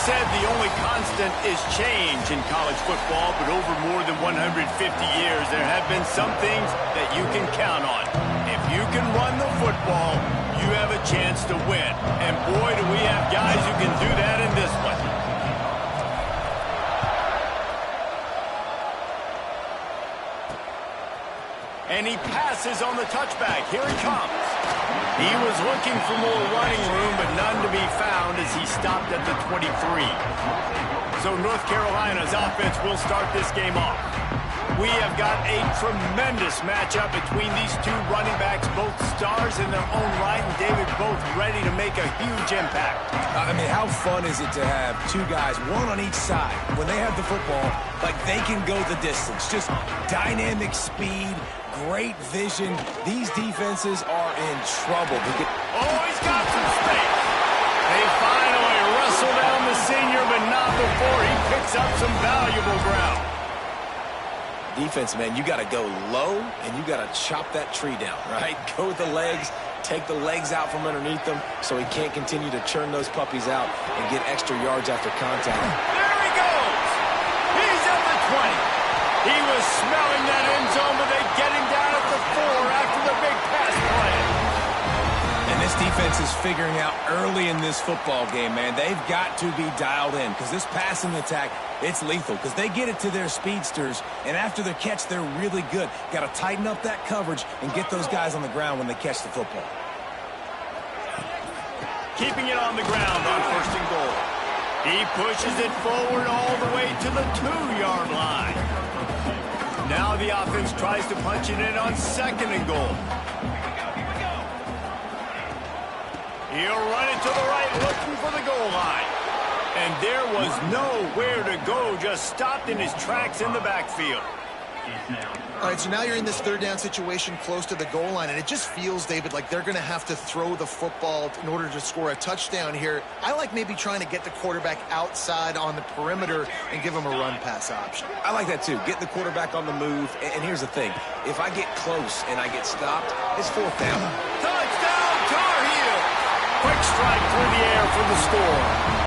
said the only constant is change in college football, but over more than 150 years, there have been some things that you can count on. If you can run the football, you have a chance to win. And boy, do we have guys who can do that in this one. And he passes on the touchback. Here he comes. He was looking for more running room, but none to be found as he stopped at the 23. So North Carolina's offense will start this game off. We have got a tremendous matchup between these two running backs, both stars in their own right, and David, both ready to make a huge impact. I mean, how fun is it to have two guys, one on each side, when they have the football, like they can go the distance. Just dynamic speed, great vision. These defenses are in trouble. Oh, he's got some space. They finally wrestle down the senior, but not before he picks up some valuable ground. Defense, man, you got to go low, and you got to chop that tree down, right? Go with the legs, take the legs out from underneath them so he can't continue to churn those puppies out and get extra yards after contact. There he goes. He's at the 20. He was smelling that end zone, but they get him down at the 4 after the big pass play. And this defense is figuring out early in this football game, man. They've got to be dialed in because this passing attack, it's lethal because they get it to their speedsters, and after the catch, they're really good. Got to tighten up that coverage and get those guys on the ground when they catch the football. Keeping it on the ground on 1st and goal. He pushes it forward all the way to the 2-yard line. Now the offense tries to punch it in on 2nd and goal. He'll run it to the right, looking for the goal line. And there was nowhere to go, just stopped in his tracks in the backfield. All right, so now you're in this 3rd down situation close to the goal line, and it just feels, David, like they're going to have to throw the football in order to score a touchdown here. I like maybe trying to get the quarterback outside on the perimeter and give him a run-pass option. I like that, too. Get the quarterback on the move. And here's the thing. If I get close and I get stopped, it's 4th down. Touchdown, Tar Heel! Quick strike through the air for the score.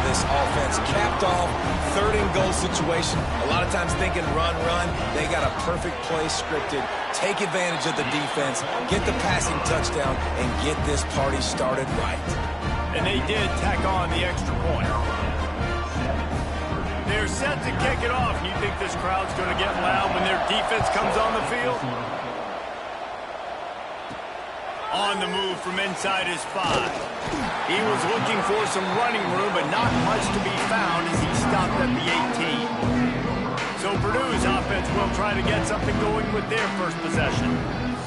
This offense capped off 3rd and goal situation. A lot of times thinking run. They got a perfect play scripted. Take advantage of the defense, get the passing touchdown, and get this party started right. And they did tack on the extra point. They're set to kick it off. You think this crowd's going to get loud when their defense comes on the field? On the move from inside his 5. He was looking for some running room, but not much to be found as he stopped at the 18. So Purdue's offense will try to get something going with their first possession.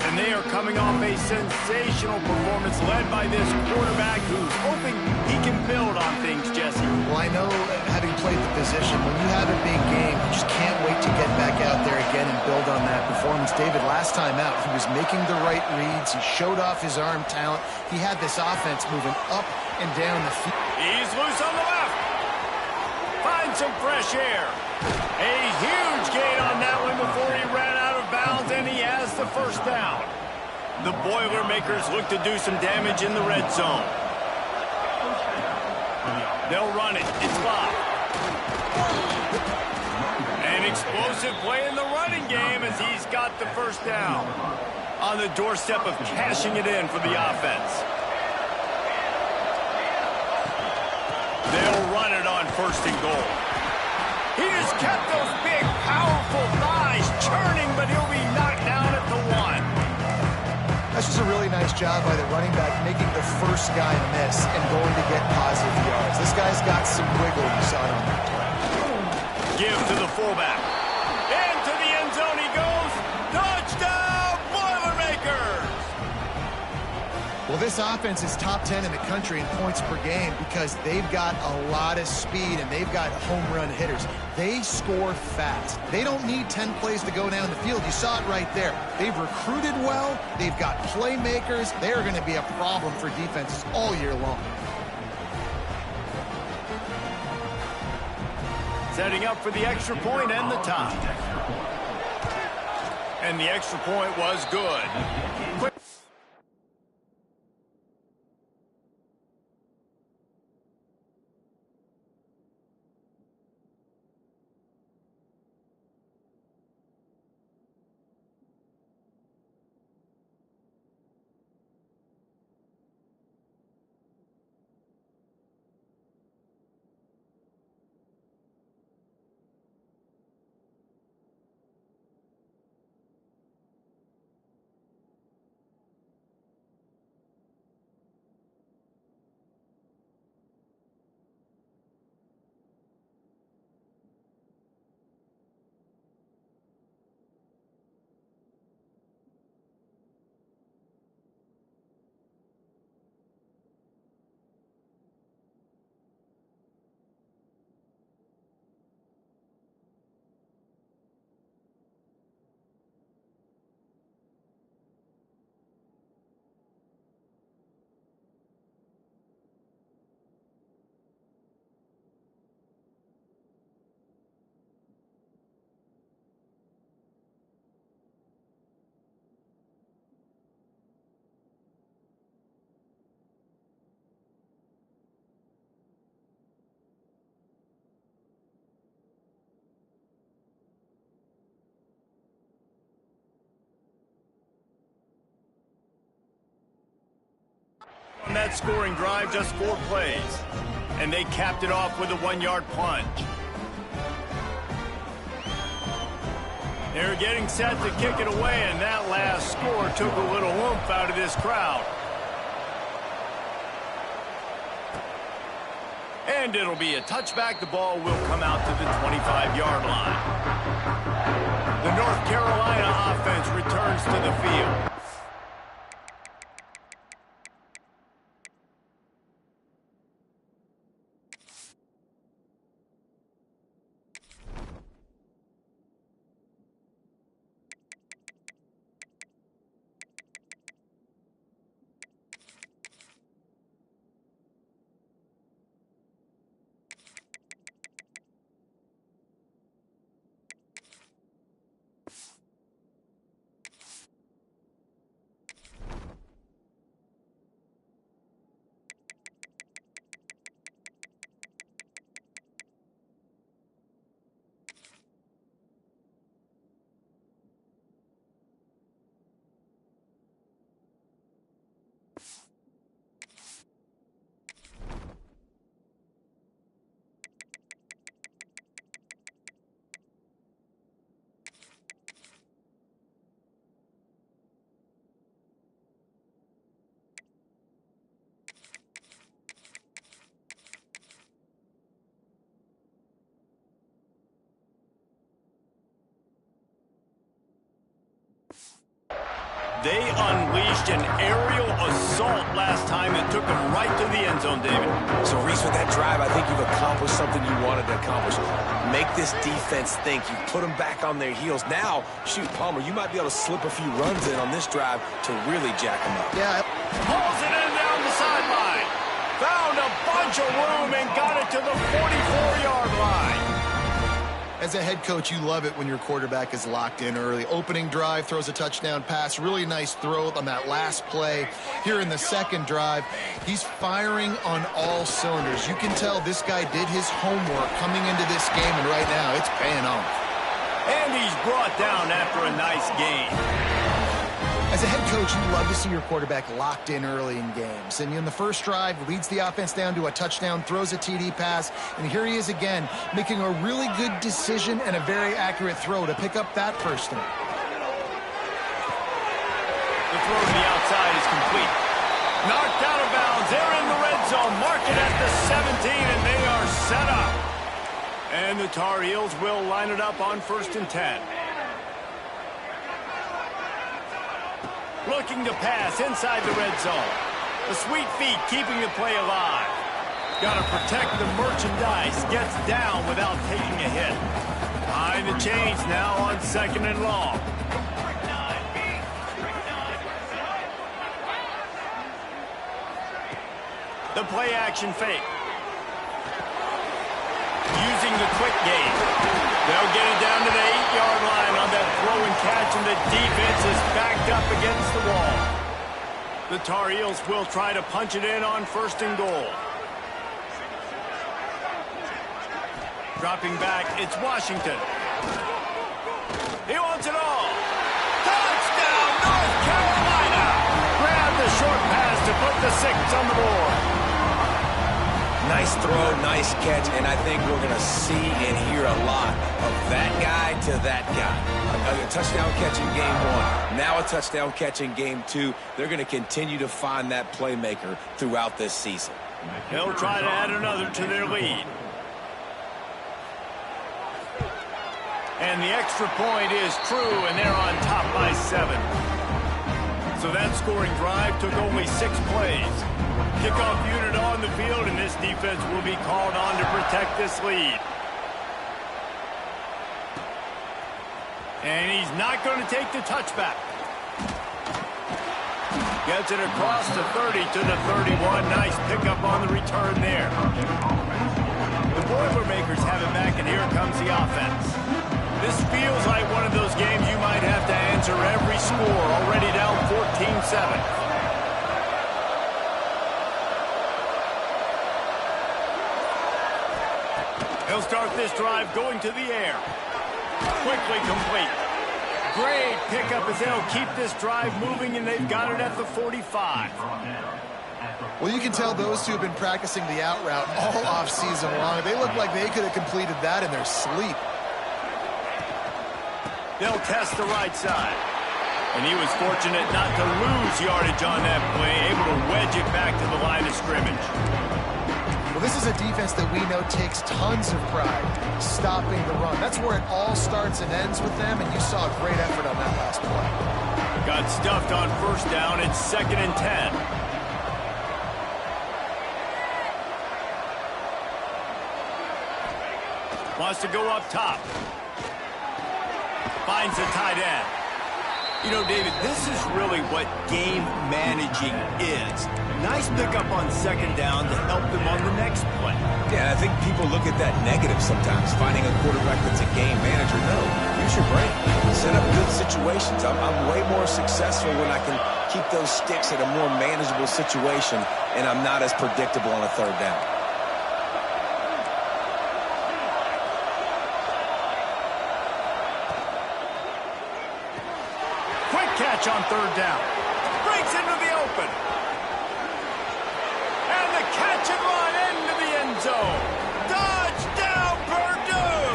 And they are coming off a sensational performance led by this quarterback who's hoping he can build on things, Jesse. Well, I know, having played the position, when you have a big game, you just can't wait to get back out there again and build on that performance. David, last time out, he was making the right reads. He showed off his arm talent. He had this offense moving up and down the field. He's loose on the left. Finds some fresh air. A huge gain on that one before he ran out of bounds, and he has the 1st down. The Boilermakers look to do some damage in the red zone. They'll run it. It's Bob. An explosive play in the running game as he's got the 1st down. On the doorstep of cashing it in for the offense. They'll run it on 1st and goal. He has kept those big, powerful thighs churning, but he'll be knocked down at the 1. That's just a really nice job by the running back, making the first guy miss and going to get positive yards. This guy's got some wiggle, you saw it on that play. Give to the fullback. Into the end zone he goes. Touchdown, Boilermakers! Well, this offense is top 10 in the country in points per game because they've got a lot of speed and they've got home run hitters. They score fast. They don't need 10 plays to go down the field. You saw it right there. They've recruited well. They've got playmakers. They're going to be a problem for defenses all year long. Setting up for the extra point and the tie. And the extra point was good. Quick. On that scoring drive, just 4 plays. And they capped it off with a 1-yard plunge. They're getting set to kick it away, and that last score took a little oomph out of this crowd. And it'll be a touchback. The ball will come out to the 25-yard line. The North Carolina offense returns to the field. They unleashed an aerial assault last time that took them right to the end zone, David. So, Reese, with that drive, I think you've accomplished something you wanted to accomplish. Make this defense think. You put them back on their heels. Now, shoot, Palmer, you might be able to slip a few runs in on this drive to really jack them up. Yeah. Pulls it in down the sideline. Found a bunch of room and got it to the 44-yard line. As a head coach, you love it when your quarterback is locked in early. Opening drive, throws a touchdown pass. Really nice throw on that last play. Here in the second drive, he's firing on all cylinders. You can tell this guy did his homework coming into this game, and right now it's paying off. And he's brought down after a nice gain. As a head coach, you love to see your quarterback locked in early in games. And in the first drive, leads the offense down to a touchdown, throws a TD pass, and here he is again, making a really good decision and a very accurate throw to pick up that first down. The throw to the outside is complete. Knocked out of bounds. They're in the red zone. Mark it at the 17, and they are set up. And the Tar Heels will line it up on 1st and 10. Looking to pass inside the red zone. The sweet feet keeping the play alive. Got to protect the merchandise. Gets down without taking a hit. Behind the chains now on 2nd and long. The play action fake. Using the quick game. They'll get it down to the 8-yard line on that throw and catch, and the defense is backed up against the wall. The Tar Heels will try to punch it in on 1st and goal. Dropping back, it's Washington. He wants it all. Touchdown, North Carolina! Grab the short pass to put the 6 on the board. Nice throw, nice catch, and I think we're going to see and hear a lot of that guy to that guy. A touchdown catch in game 1, now a touchdown catch in game 2. They're going to continue to find that playmaker throughout this season. They'll try to add another to their lead. And the extra point is true, and they're on top by 7. So that scoring drive took only 6 plays. Kickoff unit on the field, and this defense will be called on to protect this lead. And he's not going to take the touchback. Gets it across the 30 to the 31. Nice pickup on the return there. The Boilermakers have it back, and here comes the offense. This feels like one of those games you might have to answer every score. Already down 14-7. He'll start this drive going to the air. Quickly complete. Great pickup as they'll keep this drive moving, and they've got it at the 45. Well, you can tell those two have been practicing the out route all off-season long. They look like they could have completed that in their sleep. They'll test the right side. And he was fortunate not to lose yardage on that play, able to wedge it back to the line of scrimmage. Well, this is a defense that we know takes tons of pride stopping the run. That's where it all starts and ends with them, and you saw a great effort on that last play. Got stuffed on 1st down. It's 2nd and 10. Wants to go up top. Finds the tight end. You know, David, this is really what game managing is. Nice pickup on 2nd down to help them on the next play. Yeah, I think people look at that negative sometimes, finding a quarterback that's a game manager. No, use your brain. Set up good situations. I'm way more successful when I can keep those sticks at a more manageable situation, and I'm not as predictable on a 3rd down. Catch on 3rd down. Breaks into the open. And the catch and run into the end zone. Touchdown, Purdue!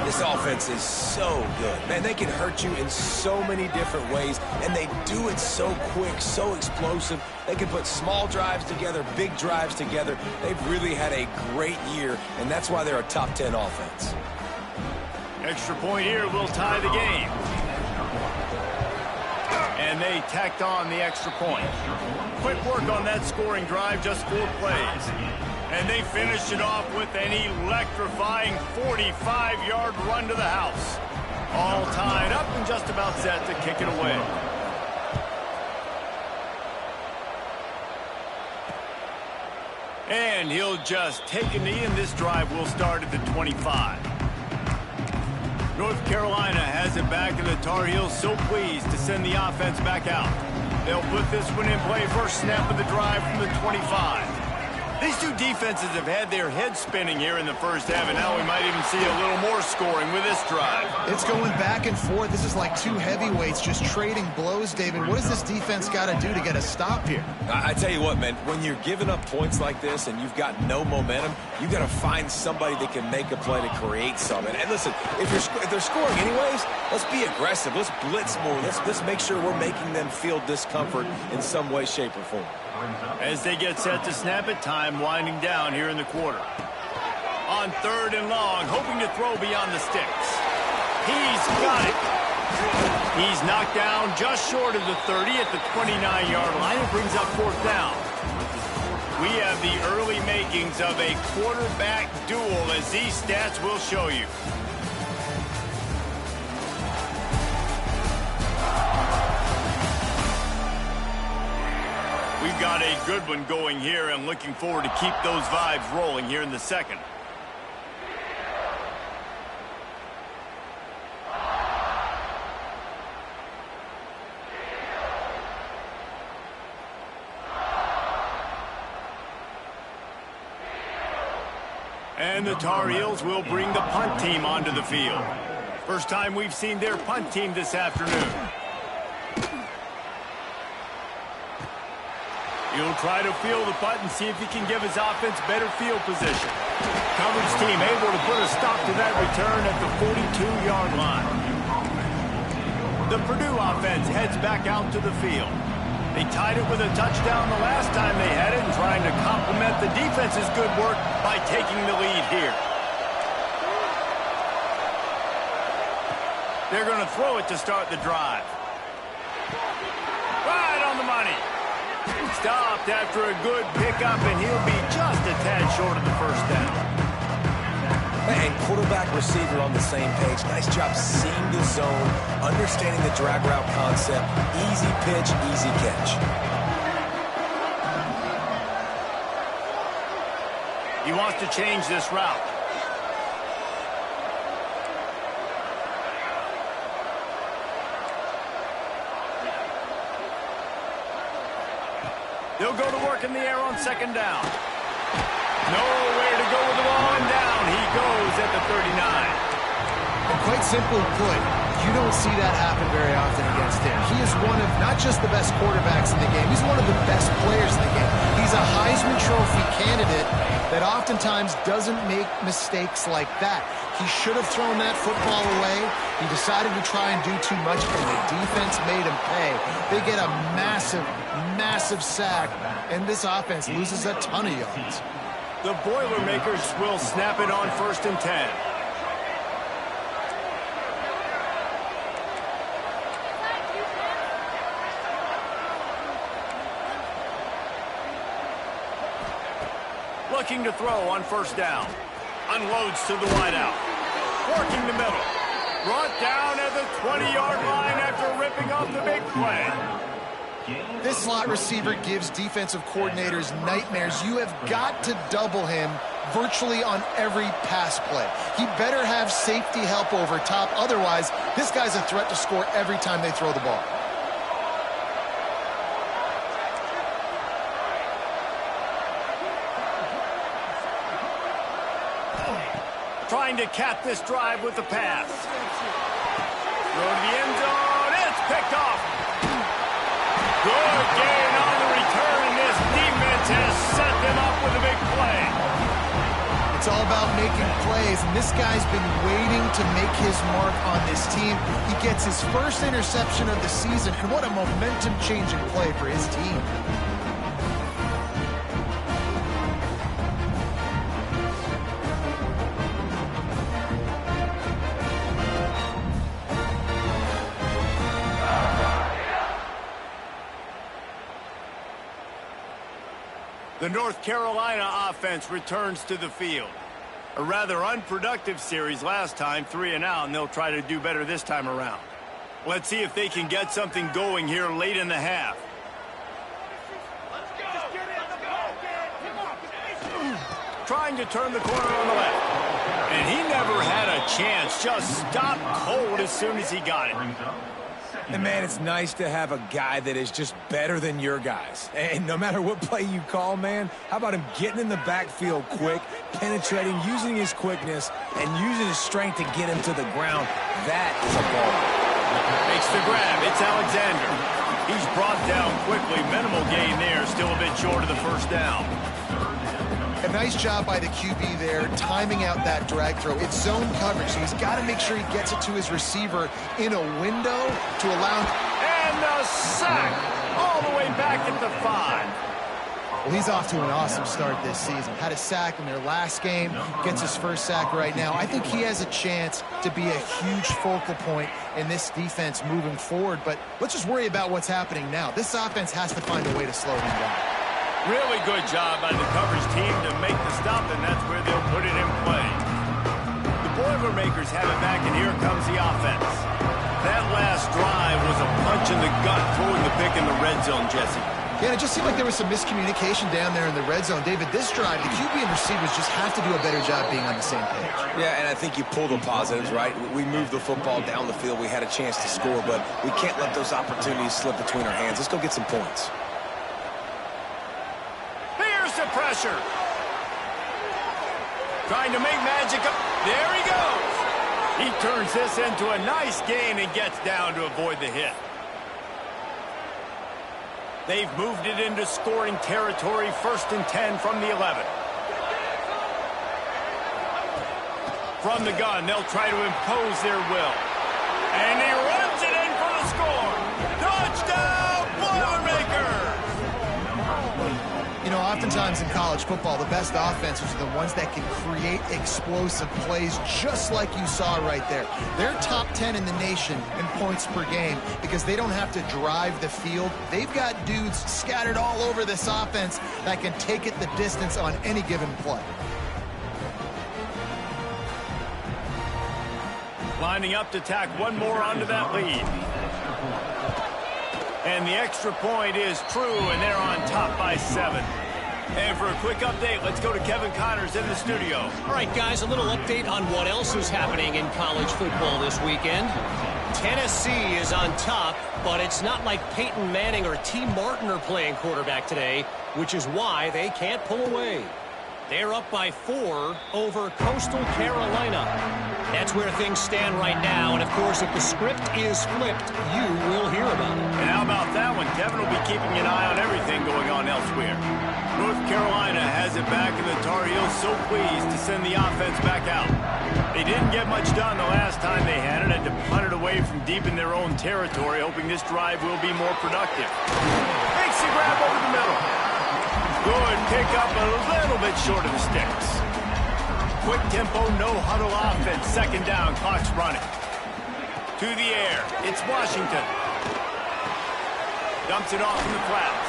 This offense is so good. Man, they can hurt you in so many different ways, and they do it so quick, so explosive. They can put small drives together, big drives together. They've really had a great year, and that's why they're a top 10 offense. Extra point here will tie the game. And they tacked on the extra point. Quick work on that scoring drive, just 4 plays. And they finished it off with an electrifying 45-yard run to the house. All tied up and just about set to kick it away. And he'll just take a knee, and this drive will start at the 25. North Carolina has it back, and the Tar Heels so pleased to send the offense back out. They'll put this one in play. First snap of the drive from the 25. These two defenses have had their heads spinning here in the first half, and now we might even see a little more scoring with this drive. It's going back and forth. This is like two heavyweights just trading blows, David. What does this defense got to do to get a stop here? I tell you what, man, when you're giving up points like this and you've got no momentum, you got to find somebody that can make a play to create something. And listen, if they're scoring anyways, let's be aggressive. Let's blitz more. Let's make sure we're making them feel discomfort in some way, shape, or form. As they get set to snap it, time winding down here in the quarter. On 3rd and long, hoping to throw beyond the sticks. He's got it. He's knocked down just short of the 30 at the 29-yard line. It brings up 4th down. We have the early makings of a quarterback duel, as these stats will show you. We've got a good one going here, and looking forward to keep those vibes rolling here in the second. And the Tar Heels will bring the punt team onto the field. First time we've seen their punt team this afternoon. He'll try to field the punt and see if he can give his offense better field position. Coverage team able to put a stop to that return at the 42-yard line. The Purdue offense heads back out to the field. They tied it with a touchdown the last time they had it, and trying to complement the defense's good work by taking the lead here. They're going to throw it to start the drive. Right on the money. Stopped after a good pickup, and he'll be just a tad short of the first down. And quarterback, receiver on the same page. Nice job seeing the zone, understanding the drag route concept. Easy pitch, easy catch. He wants to change this route. They'll go to work in the air on second down. Nowhere to go with the ball, and down he goes at the 39. And quite simply put, you don't see that happen very often against him. He is one of not just the best quarterbacks in the game, he's one of the best players in the game. He's a Heisman Trophy candidate that oftentimes doesn't make mistakes like that. He should have thrown that football away. He decided to try and do too much, and the defense made him pay. They get a massive, massive sack, and this offense loses a ton of yards. The Boilermakers will snap it on 1st and 10. Looking to throw on 1st down. Unloads to the wideout. Working the middle. Brought down at the 20-yard line after ripping off the big play. This slot receiver gives defensive coordinators nightmares. You have got to double him virtually on every pass play. He better have safety help over top. Otherwise, this guy's a threat to score every time they throw the ball. Trying to cap this drive with the pass. Throw to the end zone. It's picked off. Good gain on the return, and this defense has set them up with a big play. It's all about making plays, and this guy's been waiting to make his mark on this team. He gets his first interception of the season, and what a momentum-changing play for his team. The North Carolina offense returns to the field. A rather unproductive series last time, 3 and out, and they'll try to do better this time around. Let's see if they can get something going here late in the half. Trying to turn the corner on the left. And he never had a chance, just stopped cold as soon as he got it. And, man, it's nice to have a guy that is just better than your guys. And no matter what play you call, man, how about him getting in the backfield quick, penetrating, using his quickness, and using his strength to get him to the ground. That is a ball. Makes the grab. It's Alexander. He's brought down quickly. Minimal gain there. Still a bit short of the first down. A nice job by the QB there, timing out that drag throw. It's zone coverage, so he's got to make sure he gets it to his receiver in a window to allow him. And the sack all the way back at the 5. Well, he's off to an awesome start this season. Had a sack in their last game, gets his first sack right now. I think he has a chance to be a huge focal point in this defense moving forward, but let's just worry about what's happening now. This offense has to find a way to slow him down. Really good job by the coverage team to make the stop, and that's where they'll put it in play. The Boilermakers have it back, and here comes the offense. That last drive was a punch in the gut, throwing the pick in the red zone, Jesse. Yeah, it just seemed like there was some miscommunication down there in the red zone. David, this drive, the QB and receivers just have to do a better job being on the same page. Yeah, and I think you pull the positives, right? We moved the football down the field. We had a chance to score, but we can't let those opportunities slip between our hands. Let's go get some points. Here's the pressure. Trying to make magic up. There he goes. He turns this into a nice gain and gets down to avoid the hit. They've moved it into scoring territory, 1st and 10 from the 11. From the gun, they'll try to impose their will. And he runs it in for the score. Touchdown, Boilermakers! You know, oftentimes in college football, the best offenses are the ones that can create explosive plays, just like you saw right there. They're top 10 in the nation in points per game because they don't have to drive the field. They've got dudes scattered all over this offense that can take it the distance on any given play. Lining up to tack one more onto that lead. And the extra point is true, and they're on top by 7. And for a quick update, let's go to Kevin Connors in the studio. All right, guys, a little update on what else is happening in college football this weekend. Tennessee is on top, but it's not like Peyton Manning or T. Martin are playing quarterback today, which is why they can't pull away. They're up by 4 over Coastal Carolina. That's where things stand right now, and of course, if the script is flipped, you will hear about it. And how about that one? Kevin will be keeping an eye on everything going on elsewhere. North Carolina has it back, and the Tar Heels so pleased to send the offense back out. They didn't get much done the last time they had it, and to punt it away from deep in their own territory, hoping this drive will be more productive. Makes the grab over the middle. Good pick up, a little bit short of the sticks. Quick tempo, no huddle offense. 2nd down, clock's running. To the air, it's Washington. Dumps it off in the flats.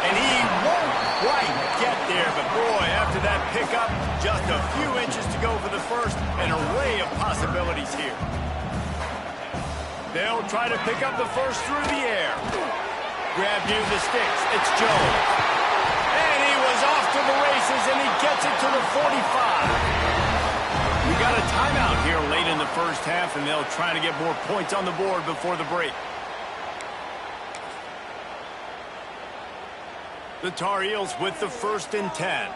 And he won't quite get there, but boy, after that pickup, just a few inches to go for the first. An array of possibilities here. They'll try to pick up the first through the air. Grab near the sticks, it's Jones. And he was off to the races, and he gets it to the 45. We got a timeout here late in the first half, and they'll try to get more points on the board before the break. The Tar Heels with the 1st and 10.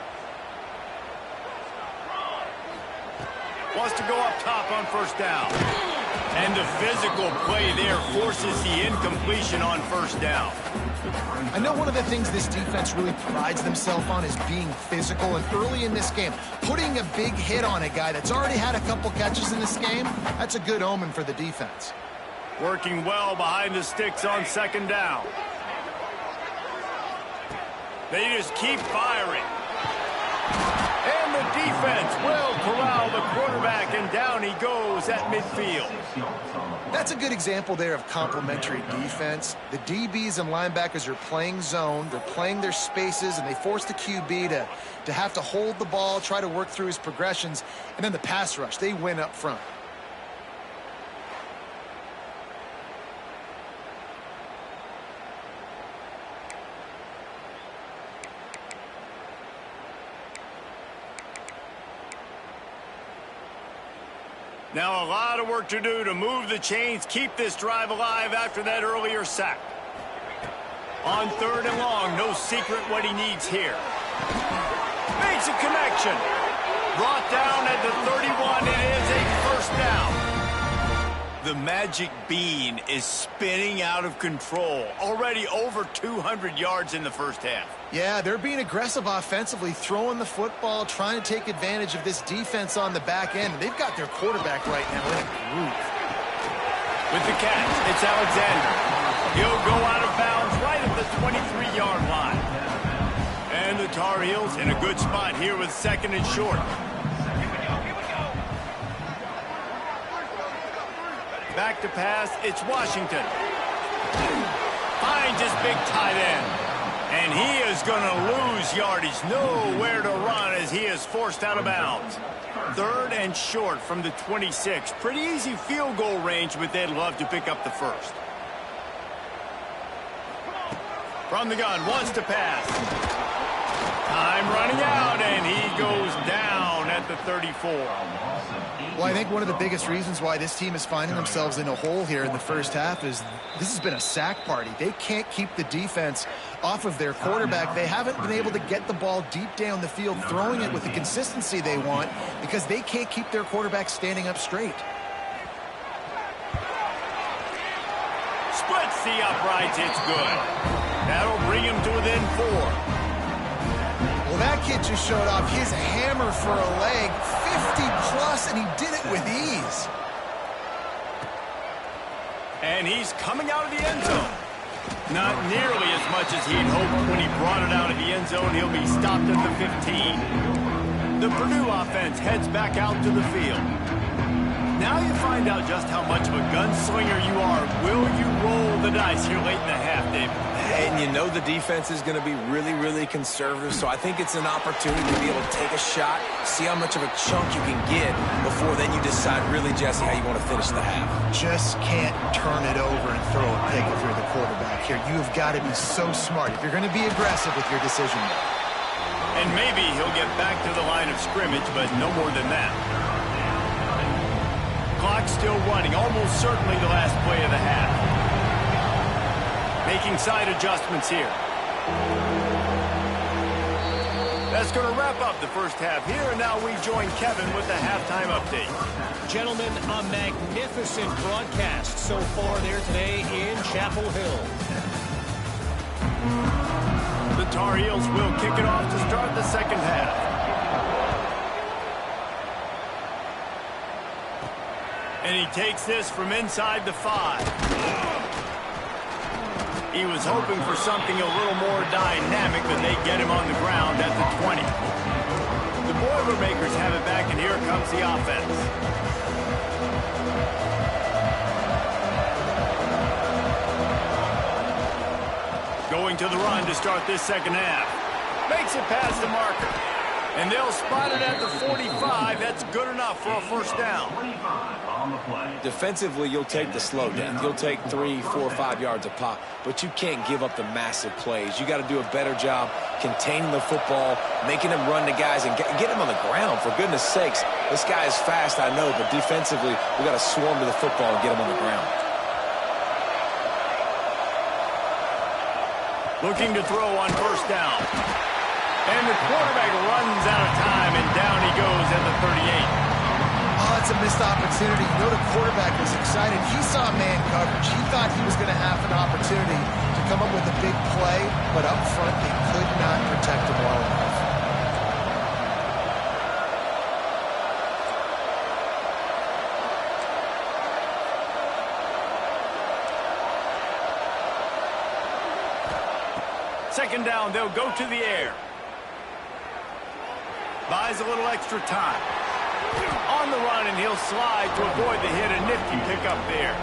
Wants to go up top on 1st down. And the physical play there forces the incompletion on 1st down. I know one of the things this defense really prides themselves on is being physical, and early in this game, putting a big hit on a guy that's already had a couple catches in this game, that's a good omen for the defense. Working well behind the sticks on 2nd down. They just keep firing. And the defense will corral the quarterback, and down he goes at midfield. That's a good example there of complementary defense. The DBs and linebackers are playing zone, they're playing their spaces, and they force the QB to have to hold the ball, try to work through his progressions, and then the pass rush, they win up front. Now a lot of work to do to move the chains, keep this drive alive after that earlier sack. On 3rd and long, no secret what he needs here. Makes a connection. Brought down at the 31, it is a 1st down. The magic bean is spinning out of control. Already over 200 yards in the first half. Yeah, they're being aggressive offensively, throwing the football, trying to take advantage of this defense on the back end. They've got their quarterback right now in a groove. With the catch, it's Alexander. He'll go out of bounds right at the 23-yard line. And the Tar Heels in a good spot here with 2nd and short. Back to pass, it's Washington. Finds his big tight end. And he is going to lose yardage. Nowhere to run as he is forced out of bounds. 3rd and short from the 26. Pretty easy field goal range, but they'd love to pick up the first. From the gun, wants to pass. Time running out, and he goes down at the 34. Well, I think one of the biggest reasons why this team is finding themselves in a hole here in the first half is this has been a sack party. They can't keep the defense off of their quarterback. They haven't been able to get the ball deep down the field, throwing it with the consistency they want because they can't keep their quarterback standing up straight. Splits the uprights. It's good. That'll bring him to within 4. Well, that kid just showed off his hammer for a leg, 50+, and he did it with ease. And he's coming out of the end zone. Not nearly as much as he'd hoped when he brought it out of the end zone. He'll be stopped at the 15. The Purdue offense heads back out to the field. Now you find out just how much of a gunslinger you are. Will you roll the dice here late in the half, David? And you know the defense is going to be really, really conservative, so I think it's an opportunity to be able to take a shot, see how much of a chunk you can get before then you decide really, Jesse, how you want to finish the half. Just can't turn it over and throw a pick if you're the quarterback here. You have got to be so smart if you're going to be aggressive with your decision. And maybe he'll get back to the line of scrimmage, but no more than that. Clock still running, almost certainly the last play of the half. Making side adjustments here. That's going to wrap up the first half here, and now we join Kevin with the halftime update. Gentlemen, a magnificent broadcast so far there today in Chapel Hill. The Tar Heels will kick it off to start the second half. And he takes this from inside the 5. He was hoping for something a little more dynamic, but they get him on the ground at the 20. The Boilermakers have it back, and here comes the offense. Going to the run to start this second half. Makes it past the marker. And they'll spot it at the 45. That's good enough for a first down. Defensively, you'll take the slow death. You'll take 3, 4, 5 yards a pop, but you can't give up the massive plays. You got to do a better job containing the football, making them run the guys, and get them on the ground. For goodness sakes, this guy is fast, I know, but defensively, we got to swarm to the football and get him on the ground. Looking to throw on first down. And the quarterback runs out of time, and down he goes at the 38. Oh, that's a missed opportunity. You know the quarterback was excited. He saw man coverage. He thought he was going to have an opportunity to come up with a big play, but up front they could not protect him well enough. Second down, they'll go to the air. Buys a little extra time. On the run, and he'll slide to avoid the hit. A nifty pickup there.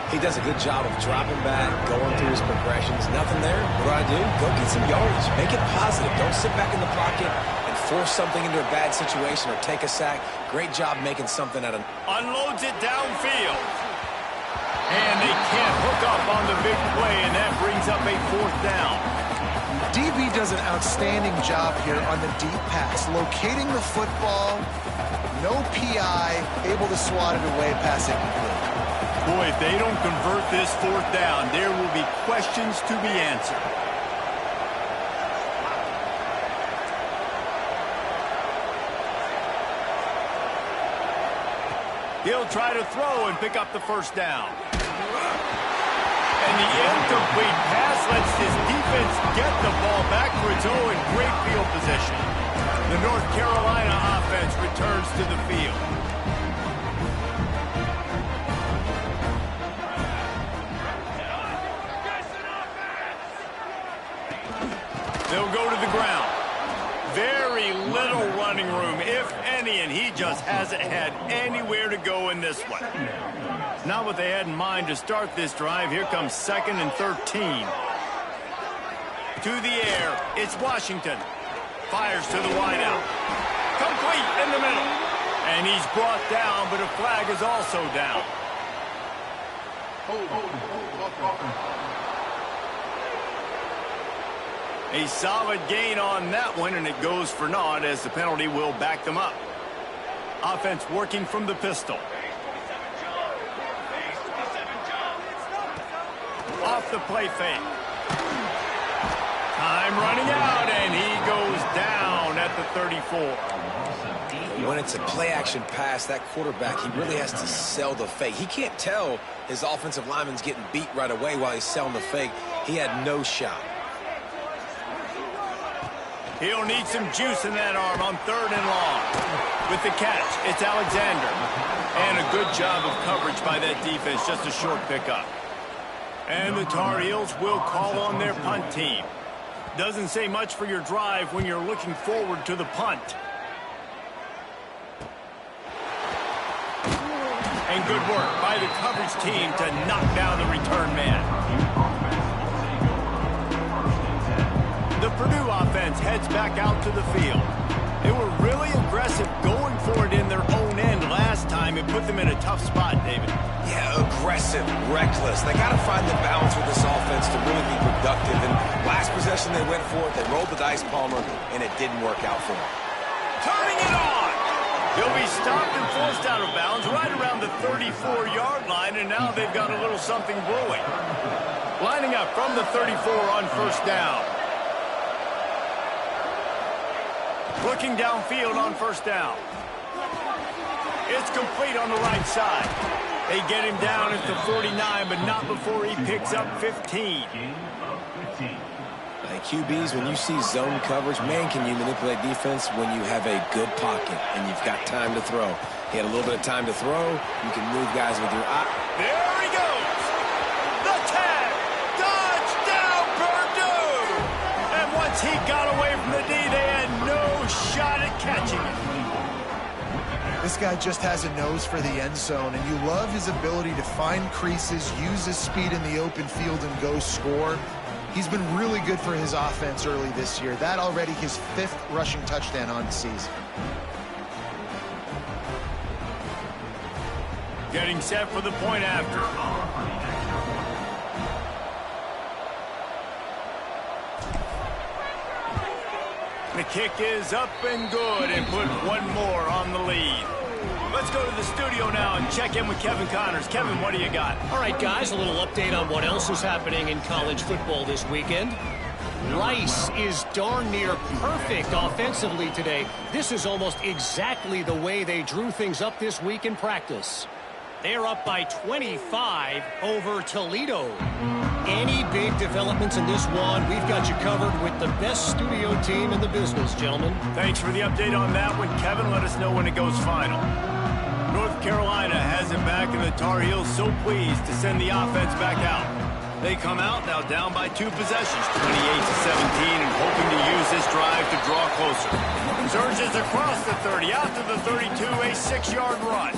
He does a good job of dropping back, going through his progressions. Nothing there. What do? Go get some yardage. Make it positive. Don't sit back in the pocket and force something into a bad situation or take a sack. Great job making something out of... Unloads it downfield. And they can't hook up on the big play, and that brings up a fourth down. DB does an outstanding job here on the deep pass, locating the football, no PI, able to swat it away, pass incomplete. Boy, if they don't convert this fourth down, there will be questions to be answered. He'll try to throw and pick up the first down. And the incomplete pass lets this defense get the ball back for its own in great field position. The North Carolina offense returns to the field. They'll go to the ground. Very little running room, if any, and he just hasn't had anywhere to go in this one. Not what they had in mind to start this drive. Here comes 2nd and 13. To the air, it's Washington. Fires to the wideout. Complete in the middle. And he's brought down, but a flag is also down. A solid gain on that one, and it goes for naught as the penalty will back them up. Offense working from the pistol. Off the play fake. Time running out, and he goes down at the 34. When it's a play-action pass, that quarterback, he really has to sell the fake. He can't tell his offensive lineman's getting beat right away while he's selling the fake. He had no shot. He'll need some juice in that arm on 3rd and long. With the catch, it's Alexander. And a good job of coverage by that defense, just a short pickup. And the Tar Heels will call on their punt team. Doesn't say much for your drive when you're looking forward to the punt. And good work by the coverage team to knock down the return man. The Purdue offense heads back out to the field. They were really aggressive going for it in their own end last time. It put them in a tough spot, David. Yeah, aggressive, reckless. They got to find the balance with this offense to really be productive. And last possession they went for it, they rolled the dice, Palmer, and it didn't work out for them. Turning it on! He'll be stopped and forced out of bounds right around the 34-yard line, and now they've got a little something brewing. Lining up from the 34 on 1st down. Looking downfield on 1st down. It's complete on the right side. They get him down at the 49, but not before he picks up 15. QBs, when you see zone coverage, man, can you manipulate defense when you have a good pocket and you've got time to throw. He had a little bit of time to throw. You can move guys with your eye. There he goes. The tag. Touchdown, Purdue. And once he got away from the D, they had no shot at catching it. This guy just has a nose for the end zone, and you love his ability to find creases, use his speed in the open field, and go score. He's been really good for his offense early this year. That already his 5th rushing touchdown on the season. Getting set for the point after. The kick is up and good and put one more on the lead. Let's go to the studio now and check in with Kevin Connors. Kevin, what do you got? All right, guys, a little update on what else is happening in college football this weekend. Rice is darn near perfect offensively today. This is almost exactly the way they drew things up this week in practice. They're up by 25 over Toledo. Any big developments in this one, we've got you covered with the best studio team in the business, gentlemen. Thanks for the update on that one, Kevin. Let us know when it goes final. North Carolina has it back, and the Tar Heels so pleased to send the offense back out. They come out now down by 2 possessions, 28-17, and hoping to use this drive to draw closer. Surges across the 30, out to the 32, a 6-yard run.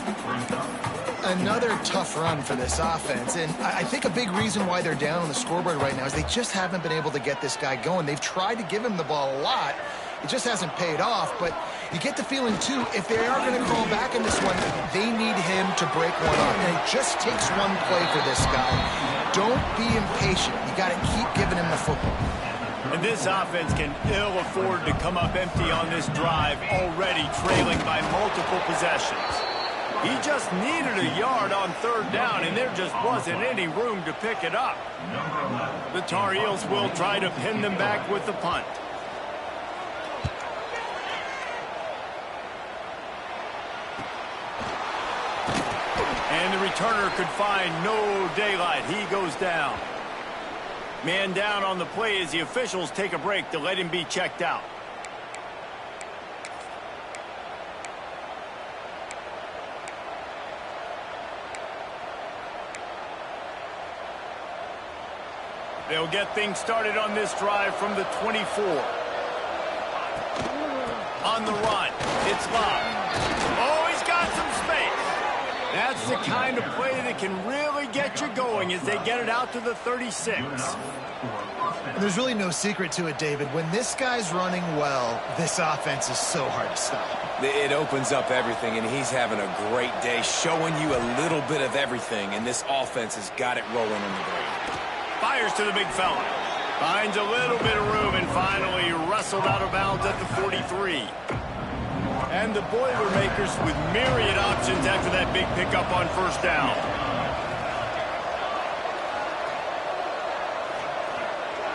Another tough run for this offense, and I think a big reason why they're down on the scoreboard right now is they just haven't been able to get this guy going. They've tried to give him the ball a lot. It just hasn't paid off, but you get the feeling, too, if they are going to call back in this one, they need him to break one off. And it just takes one play for this guy. Don't be impatient. You got to keep giving him the football. And this offense can ill afford to come up empty on this drive, already trailing by multiple possessions. He just needed a yard on 3rd down, and there just wasn't any room to pick it up. The Tar Heels will try to pin them back with the punt. And the returner could find no daylight. He goes down. Man down on the play as the officials take a break to let him be checked out. They'll get things started on this drive from the 24. On the run, it's Love. Oh, he's got some space. That's the kind of play that can really get you going as they get it out to the 36. And there's really no secret to it, David. When this guy's running well, this offense is so hard to stop. It opens up everything, and he's having a great day, showing you a little bit of everything, and this offense has got it rolling on the ground. Fires to the big fella. Finds a little bit of room and finally wrestled out of bounds at the 43. And the Boilermakers with myriad options after that big pickup on first down.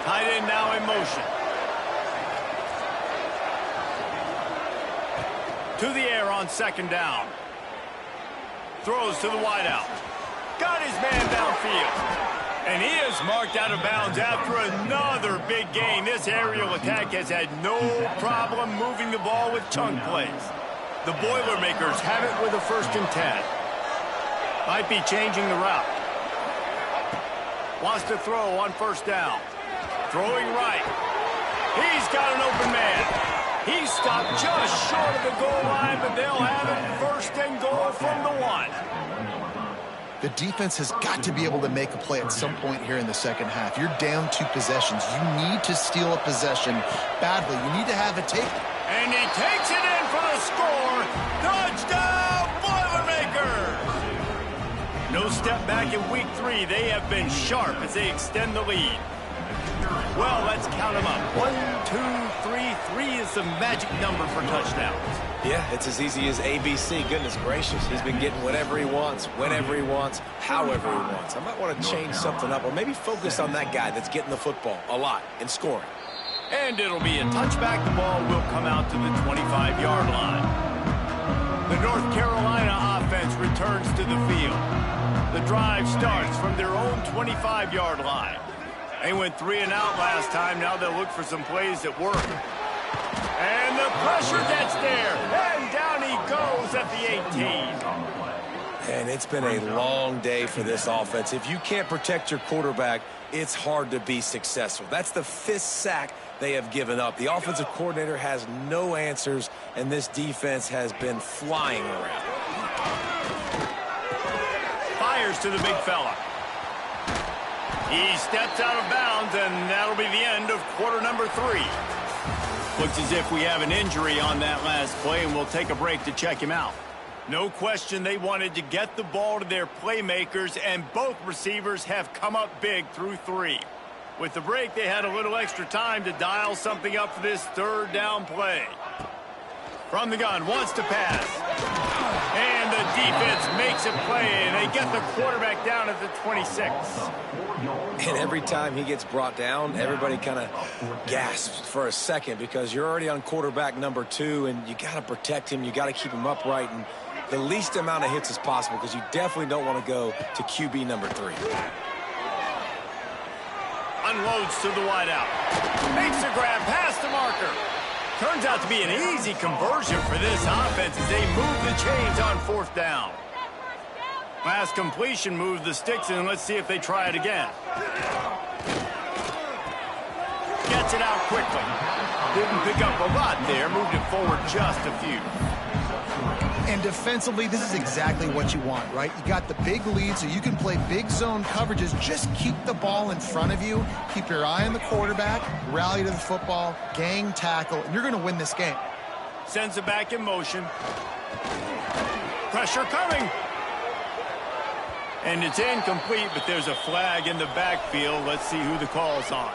Tight end now in motion. To the air on second down. Throws to the wideout. Got his man downfield. And he is marked out of bounds after another big gain. This aerial attack has had no problem moving the ball with chunk plays. The Boilermakers have it with a 1st and 10. Might be changing the route. Wants to throw on first down. Throwing right. He's got an open man. He stopped just short of the goal line, but they'll have it 1st and goal from the 1. The defense has got to be able to make a play at some point here in the second half. You're down 2 possessions. You need to steal a possession badly. You need to have it taken. And he takes it in for the score. Touchdown, Boilermakers! No step back in week 3. They have been sharp as they extend the lead. Well, let's count them up. 1, 2, 3. 3 is the magic number for touchdowns. Yeah, it's as easy as ABC. Goodness gracious. He's been getting whatever he wants, whenever he wants, however he wants. I might want to change something up or maybe focus on that guy that's getting the football a lot and scoring. And it'll be a touchback. The ball will come out to the 25-yard line. The North Carolina offense returns to the field. The drive starts from their own 25-yard line. They went 3 and out last time. Now they'll look for some plays that work. And the pressure gets there. And down he goes at the 18. And it's been a long day for this offense. If you can't protect your quarterback, it's hard to be successful. That's the 5th sack they have given up. The offensive coordinator has no answers, and this defense has been flying around. Fires to the big fella. He steps out of bounds, and that'll be the end of quarter number 3. Looks as if we have an injury on that last play, and we'll take a break to check him out. No question they wanted to get the ball to their playmakers, and both receivers have come up big through 3. With the break, they had a little extra time to dial something up for this 3rd down play. From the gun, wants to pass. And the defense makes a play, and they get the quarterback down at the 26. And every time he gets brought down, everybody kind of gasps for a second because you're already on quarterback number 2, and you got to protect him. You got to keep him upright and the least amount of hits as possible because you definitely don't want to go to QB number 3. Unloads to the wideout. Makes a grab past the marker. Turns out to be an easy conversion for this offense as they move the chains on 4th down. Last completion moved the sticks, and let's see if they try it again. Gets it out quickly. Didn't pick up a lot there, moved it forward just a few. And defensively, this is exactly what you want, right? You got the big lead, so you can play big zone coverages. Just keep the ball in front of you. Keep your eye on the quarterback, rally to the football, gang tackle, and you're going to win this game. Sends it back in motion. Pressure coming. And it's incomplete, but there's a flag in the backfield. Let's see who the call's on.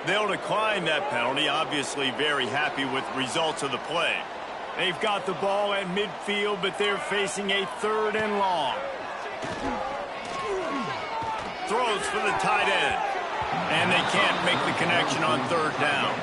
They'll decline that penalty. Obviously very happy with the results of the play. They've got the ball at midfield, but they're facing a 3rd and long. Throws for the tight end. And they can't make the connection on 3rd down.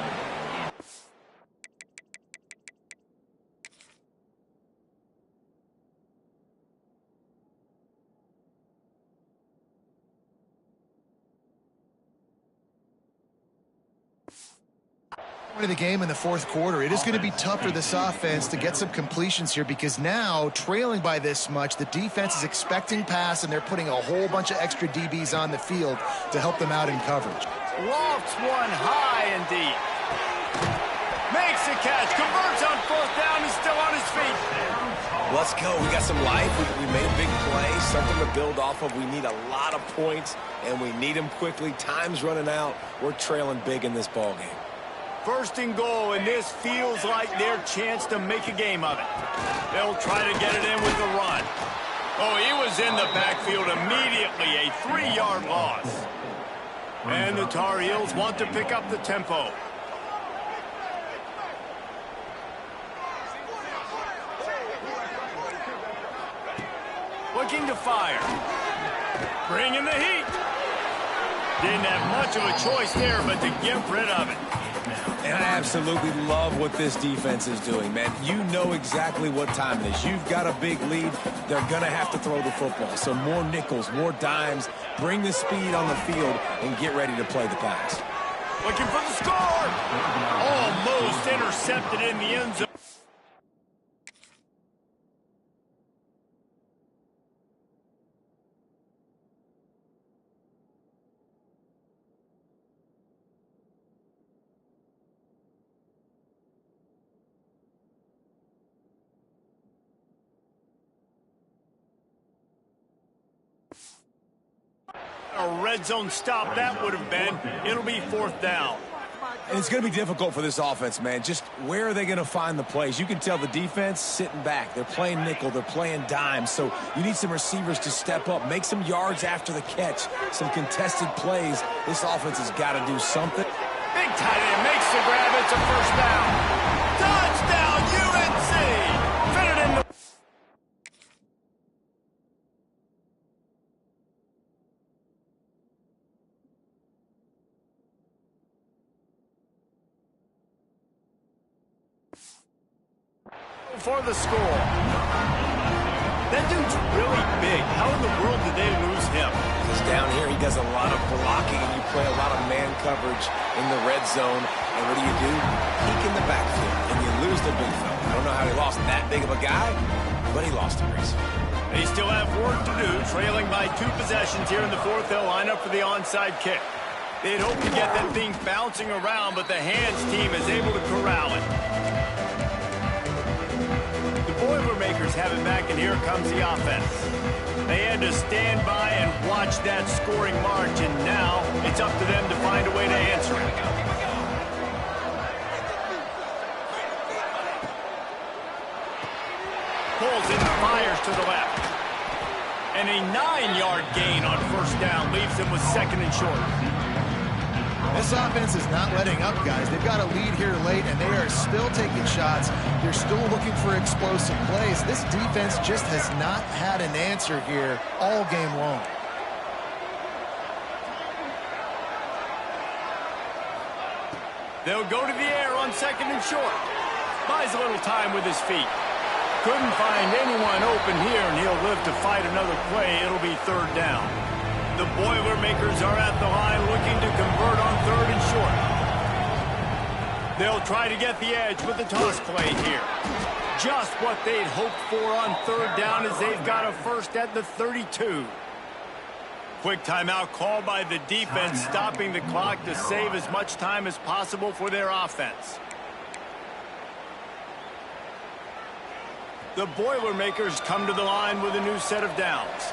Of the game in the 4th quarter. It is going to be tough for this offense to get some completions here because now, trailing by this much, the defense is expecting pass, and they're putting a whole bunch of extra DBs on the field to help them out in coverage. Lofts one high and deep. Makes the catch, converts on fourth down, he's still on his feet. Let's go. We got some life. We made a big play, something to build off of. We need a lot of points, and we need them quickly. Time's running out. We're trailing big in this ball game. First and goal, and this feels like their chance to make a game of it. They'll try to get it in with the run. Oh, he was in the backfield immediately, a 3-yard loss. And the Tar Heels want to pick up the tempo. Looking to fire. Bringing the heat. Didn't have much of a choice there, but to get rid of it. And I absolutely love what this defense is doing, man. You know exactly what time it is. You've got a big lead. They're going to have to throw the football. So more nickels, more dimes. Bring the speed on the field and get ready to play the pass. Looking for the score. Almost intercepted in the end zone. A red zone stop that would have been. It'll be fourth down. And it's going to be difficult for this offense, man. Just where are they going to find the plays? You can tell the defense sitting back. They're playing nickel. They're playing dime. So you need some receivers to step up, make some yards after the catch, some contested plays. This offense has got to do something. Big tight end makes the grab. It's a first down. Touchdown, UNC. Fit it in the... for the score. That dude's really big. How in the world did they lose him? Because down here he does a lot of blocking, and you play a lot of man coverage in the red zone. And what do? Peek in the backfield, and you lose the big fella. I don't know how he lost that big of a guy, but he lost him, Reese. They still have work to do, trailing by 2 possessions here in the fourth. They'll line up for the onside kick. They'd hope to get that thing bouncing around, but the hands team is able to corral it. Boilermakers have it back, and here comes the offense. They had to stand by and watch that scoring march, and now it's up to them to find a way to answer it. Pulls and fires to the left. And a 9-yard gain on first down leaves them with second and short. This offense is not letting up, guys. They've got a lead here late, and they are still taking shots. They're still looking for explosive plays. This defense just has not had an answer here all game long. They'll go to the air on second and short. Buys a little time with his feet. Couldn't find anyone open here, and he'll live to fight another play. It'll be third down. The Boilermakers are at the line looking to convert on third and short. They'll try to get the edge with the toss play here. Just what they'd hoped for on third down, as they've got a first at the 32. Quick timeout called by the defense, stopping the clock to save as much time as possible for their offense. The Boilermakers come to the line with a new set of downs.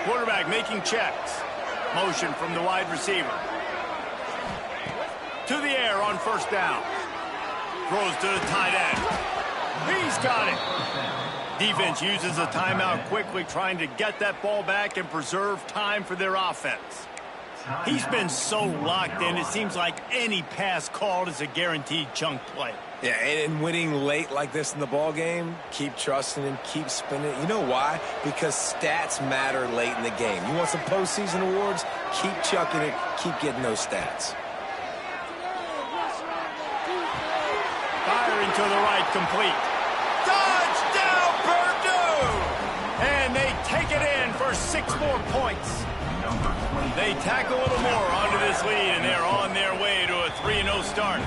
Quarterback making checks. Motion from the wide receiver. To the air on first down. Throws to the tight end. He's got it. Defense uses a timeout quickly, trying to get that ball back and preserve time for their offense. He's been so locked in, it seems like any pass called is a guaranteed chunk play. Yeah, and winning late like this in the ball game, keep trusting him, keep spinning it. You know why? Because stats matter late in the game. You want some postseason awards? Keep chucking it, keep getting those stats. Firing to the right, complete. Touchdown, Purdue! And they take it in for 6 more points. They tack a little more onto this lead, and they're on their way to a 3-0 start.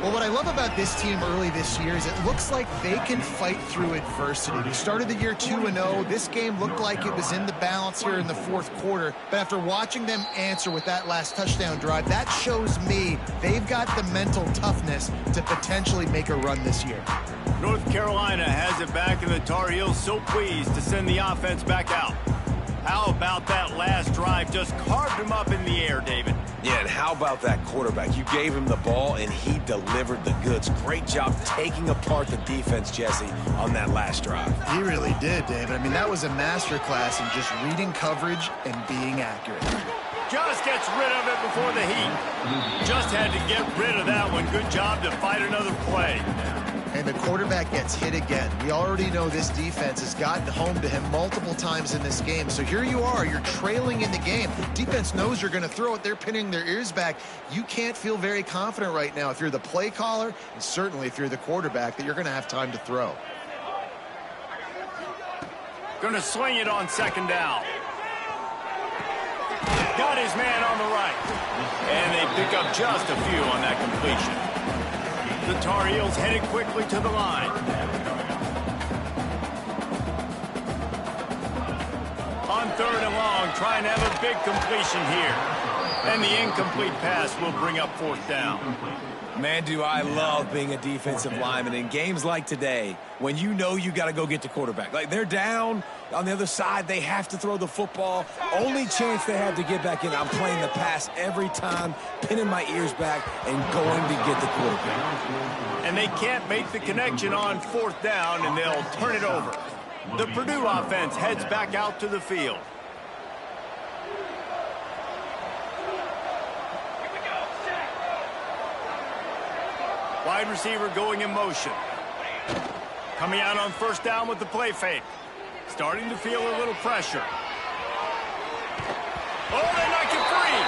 Well, what I love about this team early this year is it looks like they can fight through adversity. We started the year 2-0. This game looked like it was in the balance here in the fourth quarter. But after watching them answer with that last touchdown drive, that shows me they've got the mental toughness to potentially make a run this year. North Carolina has it back, and the Tar Heels so pleased to send the offense back out. How about that last drive? Just carved him up in the air, David. Yeah, and how about that quarterback? You gave him the ball, and he delivered the goods. Great job taking apart the defense, Jesse, on that last drive. He really did, David. I mean, that was a masterclass in just reading coverage and being accurate. Just gets rid of it before the heat. Just had to get rid of that one. Good job to fight another play. And the quarterback gets hit again. We already know this defense has gotten home to him multiple times in this game. So here you are, you're trailing in the game. Defense knows you're going to throw it. They're pinning their ears back. You can't feel very confident right now if you're the play caller, and certainly if you're the quarterback, that you're going to have time to throw. Going to swing it on second down. Got his man on the right. And they pick up just a few on that completion. The Tar Heels headed quickly to the line. On third and long, trying to have a big completion here. And the incomplete pass will bring up fourth down. Man, do I love being a defensive lineman in games like today when you know you got to go get the quarterback. Like, they're down on the other side. They have to throw the football. Only chance they have to get back in. I'm playing the pass every time, pinning my ears back, and going to get the quarterback. And they can't make the connection on fourth down, and they'll turn it over. The Purdue offense heads back out to the field. Wide receiver going in motion. Coming out on first down with the play fake. Starting to feel a little pressure. Oh, they knock it free.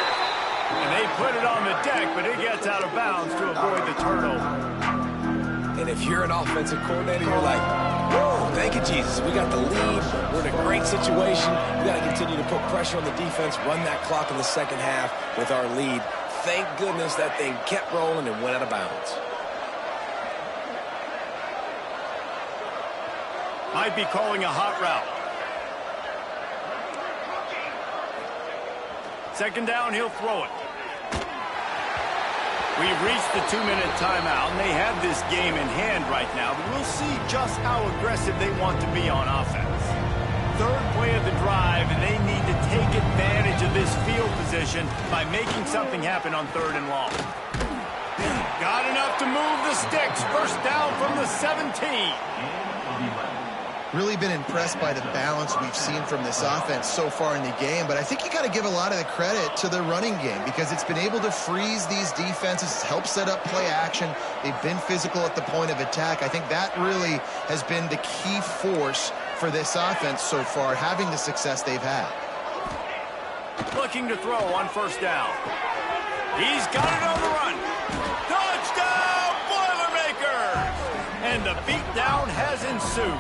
And they put it on the deck, but it gets out of bounds to avoid the turnover. And if you're an offensive coordinator, you're like, whoa, thank you, Jesus. We got the lead. We're in a great situation. We got to continue to put pressure on the defense, run that clock in the second half with our lead. Thank goodness that thing kept rolling and went out of bounds. Might be calling a hot route. Second down, he'll throw it. We've reached the 2-minute timeout, and they have this game in hand right now, but we'll see just how aggressive they want to be on offense. Third play of the drive, and they need to take advantage of this field position by making something happen on third and long. Got enough to move the sticks. First down from the 17. Really been impressed by the balance we've seen from this offense so far in the game, but I think you got to give a lot of the credit to the running game because it's been able to freeze these defenses, it's helped set up play action. They've been physical at the point of attack. I think that really has been the key force for this offense so far, having the success they've had. Looking to throw on first down. He's got it on the run. Touchdown, Boilermakers! And the beatdown has ensued.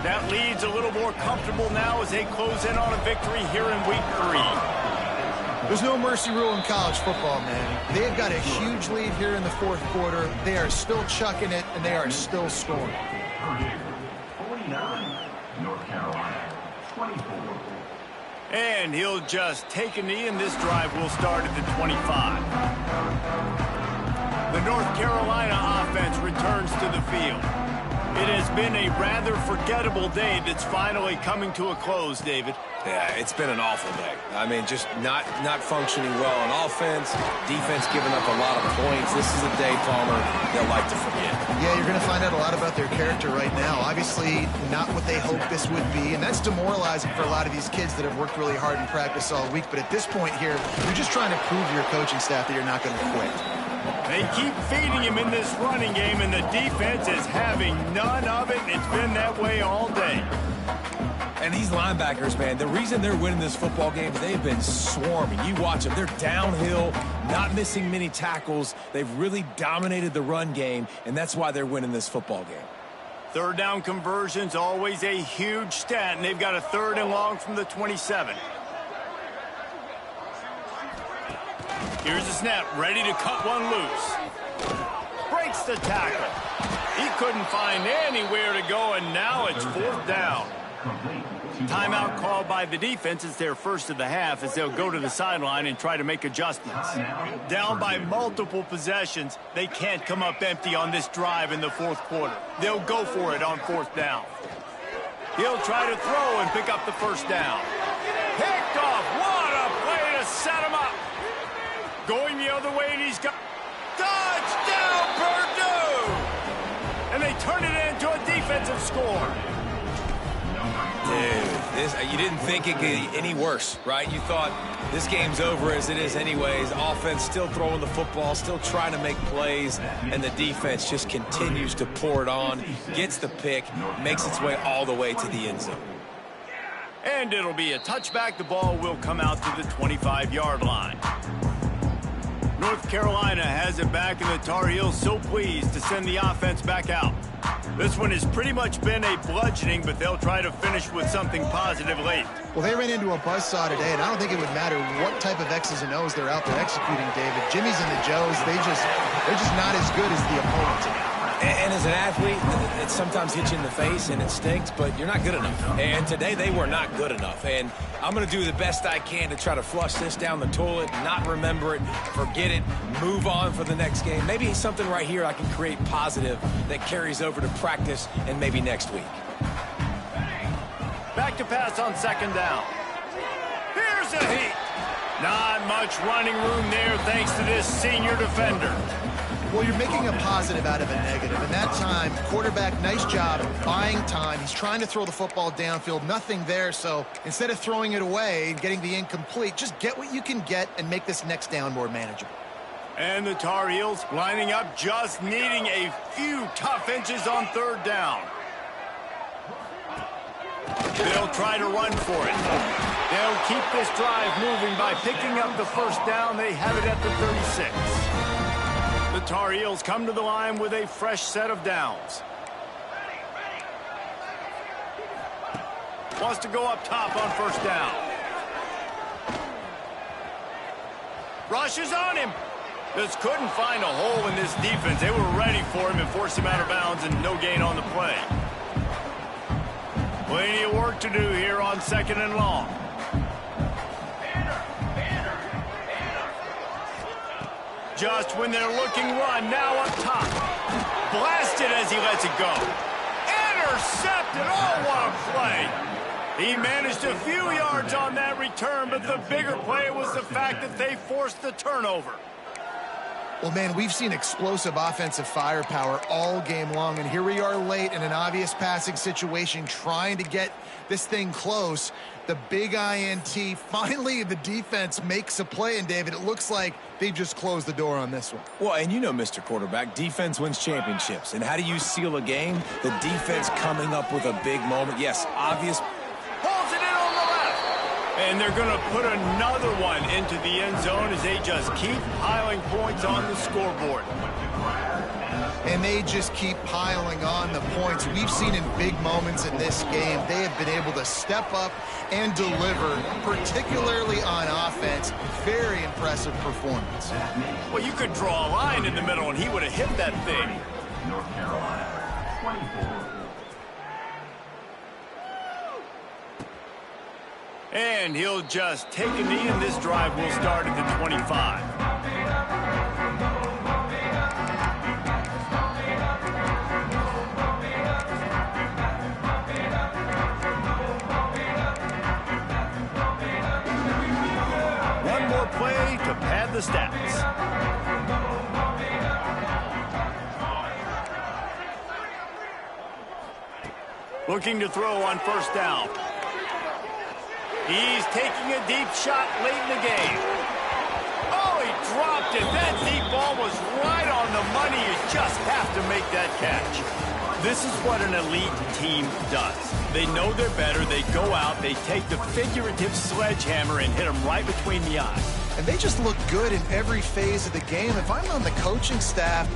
That lead's a little more comfortable now as they close in on a victory here in week 3. There's no mercy rule in college football, man. They've got a huge lead here in the fourth quarter. They are still chucking it, and they are still scoring. 49, North Carolina, 24. And he'll just take a knee, and this drive will start at the 25. The North Carolina offense returns to the field. It has been a rather forgettable day that's finally coming to a close, David. Yeah, it's been an awful day. I mean, just not functioning well on offense, defense giving up a lot of points. This is a day, Palmer, they'll like to forget. Yeah, you're going to find out a lot about their character right now. Obviously, not what they hoped this would be, and that's demoralizing for a lot of these kids that have worked really hard in practice all week. But at this point here, you're just trying to prove to your coaching staff that you're not going to quit. They keep feeding him in this running game, and the defense is having none of it, and it's been that way all day. And these linebackers, man, the reason they're winning this football game is they've been swarming. You watch them. They're downhill, not missing many tackles. They've really dominated the run game, and that's why they're winning this football game. Third down conversion's always a huge stat, and they've got a third and long from the 27. Here's the snap, ready to cut one loose. Breaks the tackle. He couldn't find anywhere to go, and now it's 4th down. Timeout called by the defense. It's their first of the half as they'll go to the sideline and try to make adjustments. Down by multiple possessions, they can't come up empty on this drive in the 4th quarter. They'll go for it on 4th down. He'll try to throw and pick up the 1st down. Picked off. What a play to set him up. Going the other way, and he's got touchdown, Purdue! And they turn it into a defensive score. Dude, you didn't think it could get any worse, right? You thought this game's over as it is anyways. Offense still throwing the football, still trying to make plays, and the defense just continues to pour it on, gets the pick, makes its way all the way to the end zone. And it'll be a touchback. The ball will come out to the 25-yard line. North Carolina has it back, and the Tar Heels so pleased to send the offense back out. This one has pretty much been a bludgeoning, but they'll try to finish with something positive late. Well, they ran into a buzzsaw today, and I don't think it would matter what type of X's and O's they're out there executing, David. Jimmy's and the Joes, they're just not as good as the opponent. And as an athlete, it sometimes hits you in the face and it stinks, but you're not good enough. And today they were not good enough. And I'm going to do the best I can to try to flush this down the toilet, not remember it, forget it, move on for the next game. Maybe something right here I can create positive that carries over to practice and maybe next week. Back to pass on 2nd down. Here's a heat. Not much running room there thanks to this senior defender. Well, you're making a positive out of a negative. And that time, quarterback, nice job buying time. He's trying to throw the football downfield. Nothing there. So instead of throwing it away and getting the incomplete, just get what you can get and make this next down more manageable. And the Tar Heels lining up, just needing a few tough inches on 3rd down. They'll try to run for it. They'll keep this drive moving by picking up the 1st down. They have it at the 36. The Tar Heels come to the line with a fresh set of downs. Wants to go up top on 1st down. Rushes on him. Just couldn't find a hole in this defense. They were ready for him and forced him out of bounds, and no gain on the play. Plenty of work to do here on 2nd and long. Just when they're looking run, now up top. Blasted as he lets it go. Intercepted. Oh, what a play. He managed a few yards on that return, but the bigger play was the fact that they forced the turnover. Well, man, we've seen explosive offensive firepower all game long, and here we are late in an obvious passing situation trying to get this thing close. The big INT, finally the defense makes a play, and David, it looks like they just closed the door on this one. Well, and you know, Mr. Quarterback, defense wins championships. And how do you seal a game? The defense coming up with a big moment. Yes, obvious. Pulls it in on the left. And they're going to put another one into the end zone as they just keep piling points on the scoreboard. And they just keep piling on the points. We've seen in big moments in this game, they have been able to step up and deliver, particularly on offense. Very impressive performance. Well, you could draw a line in the middle, and he would have hit that thing. North Carolina, 24. And he'll just take a knee, and this drive will start at the 25. One more play to pad the stats. Looking to throw on 1st down. He's taking a deep shot late in the game. Oh, he dropped it. That deep ball was right on the money. You just have to make that catch. This is what an elite team does. They know they're better. They go out. They take the figurative sledgehammer and hit them right between the eyes. And they just look good in every phase of the game. If I'm on the coaching staff,